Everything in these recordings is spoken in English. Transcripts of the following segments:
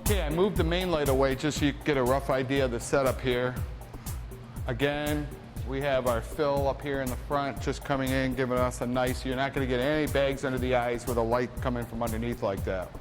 Okay, I moved the main light away just so you can get a rough idea of the setup here. Again, we have our fill up here in the front just coming in, giving us a nice, you're not going to get any bags under the eyes with a light coming from underneath like that.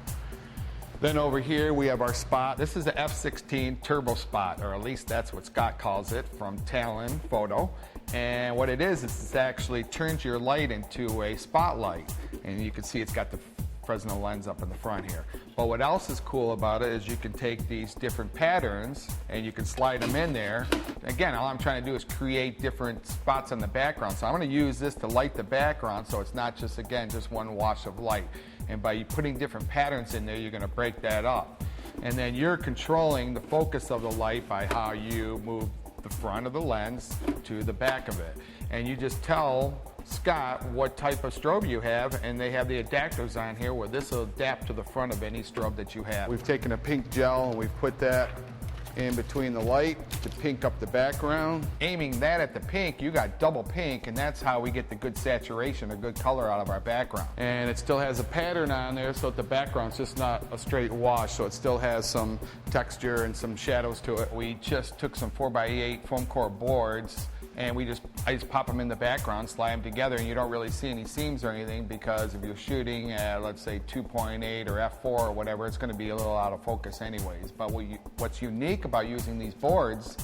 Then over here we have our spot. This is the F16 Turbo Spot, or at least that's what Scott calls it from Talon Photo. And what it is it actually turns your light into a spotlight. And you can see it's got the Fresnel lens up in the front here. But what else is cool about it is you can take these different patterns and you can slide them in there. Again, all I'm trying to do is create different spots on the background. So I'm going to use this to light the background so it's not just, again, just one wash of light. And by putting different patterns in there, you're going to break that up. And then you're controlling the focus of the light by how you move the front of the lens to the back of it. And you just tell Scott what type of strobe you have, and they have the adapters on here where this will adapt to the front of any strobe that you have. We've taken a pink gel and we've put that in between the light to pink up the background. Aiming that at the pink, you got double pink, and that's how we get the good saturation, a good color out of our background. And it still has a pattern on there so that the background's just not a straight wash, so it still has some texture and some shadows to it. We just took some 4x8 foam core boards and I just pop them in the background, slide them together, and you don't really see any seams or anything, because if you're shooting at, let's say, 2.8 or f4 or whatever, it's going to be a little out of focus anyways. But what's unique about using these boards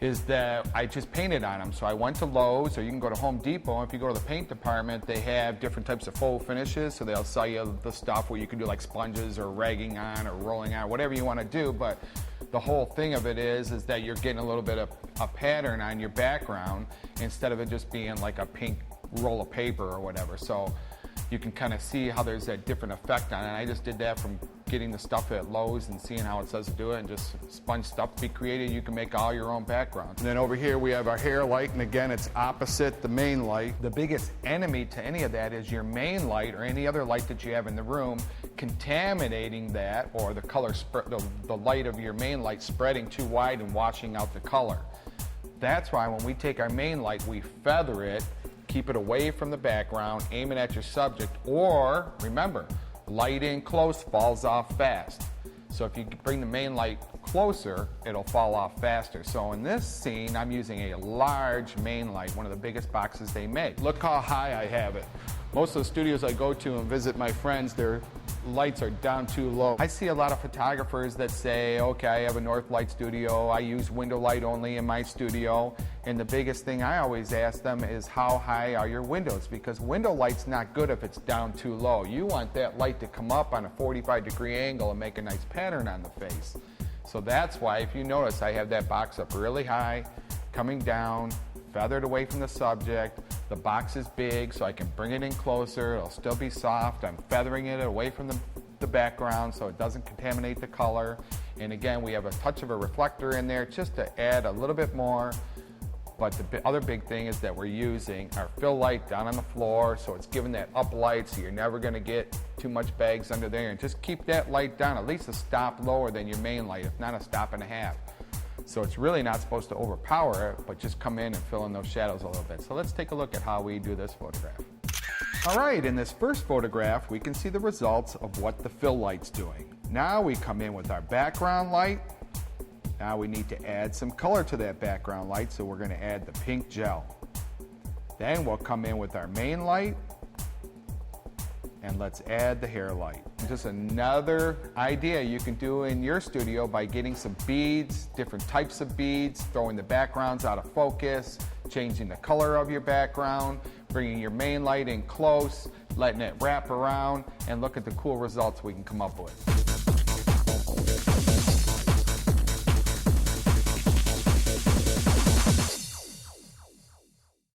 is that I just painted on them. So I went to Lowe's, or you can go to Home Depot, and if you go to the paint department, they have different types of faux finishes, so they'll sell you the stuff where you can do like sponges or ragging on or rolling on, whatever you want to do. But the whole thing of it is that you're getting a little bit of a pattern on your background instead of it just being like a pink roll of paper or whatever. So you can kind of see how there's that different effect on it. I just did that from getting the stuff at Lowe's and seeing how it says to do it, and just sponge stuff to be creative. You can make all your own backgrounds. And then over here we have our hair light, and again it's opposite the main light. The biggest enemy to any of that is your main light or any other light that you have in the room contaminating that, or the color, the light of your main light spreading too wide and washing out the color. That's why when we take our main light, we feather it, keep it away from the background, aim it at your subject, or remember, light in close falls off fast. So if you bring the main light closer, it'll fall off faster. So in this scene, I'm using a large main light, one of the biggest boxes they make. Look how high I have it. Most of the studios I go to and visit my friends, their lights are down too low. I see a lot of photographers that say, okay, I have a North Light studio, I use window light only in my studio, and the biggest thing I always ask them is how high are your windows, because window light's not good if it's down too low. You want that light to come up on a 45-degree angle and make a nice pattern on the face. So that's why, if you notice, I have that box up really high, coming down, feathered away from the subject. The box is big, so I can bring it in closer. It'll still be soft. I'm feathering it away from the background so it doesn't contaminate the color. And again, we have a touch of a reflector in there just to add a little bit more. But the other big thing is that we're using our fill light down on the floor, so it's giving that up light, so you're never going to get too much bags under there. And just keep that light down, at least a stop lower than your main light, if not a stop and a half. So it's really not supposed to overpower it, but just come in and fill in those shadows a little bit. So let's take a look at how we do this photograph. All right, in this first photograph, we can see the results of what the fill light's doing. Now we come in with our background light. Now we need to add some color to that background light, so we're going to add the pink gel. Then we'll come in with our main light, and let's add the hair light. Just another idea you can do in your studio by getting some beads, different types of beads, throwing the backgrounds out of focus, changing the color of your background, bringing your main light in close, letting it wrap around, and look at the cool results we can come up with.